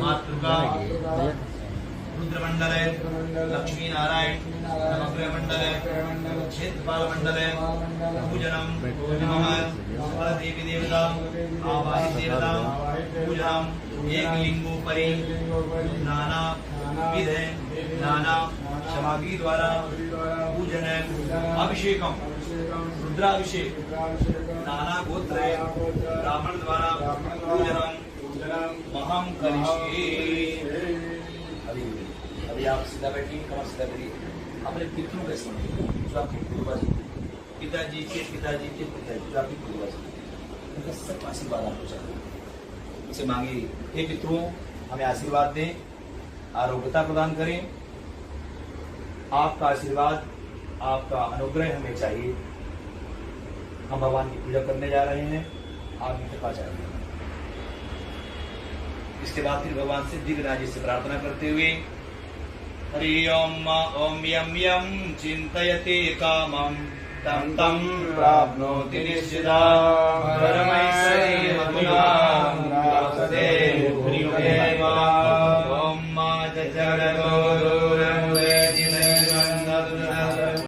मातृका रुद्रमंडले लक्ष्मी नारायण नवग्रह मंडले क्षेत्रपाल मंडले पूजनम नमः सकल देवी देवता आवाहित देवता पूजनम एक लिंगोपरि नाना विध नाना सामग्री द्वारा पूजन अभिषेकम रुद्राभिषेक नाना गोत्र ब्राह्मण द्वारा पूजनम महम करिष्ये। अभी आप सीधा बैठिए, कमर सीधा करिए, अपने पितरों के सुनिए जो आपके पूर्वज पिताजी के पिताजी के पिताजी जो आपके पूर्वज उनका सब आशीर्वाद आपको चाहिए। उनसे मांगे हे पितरों हमें आशीर्वाद दें, आरोग्यता प्रदान करें, आपका आशीर्वाद आपका अनुग्रह हमें चाहिए। हम भगवान की पूजा करने जा रहे हैं, आपकी कृपा चाहिए। इसके बाद फिर भगवान से दिव्यराज से प्रार्थना करते हुए हरि ओम ओम यम यम चिंतयते कामं तं तं प्राप्नोति निश्चितं।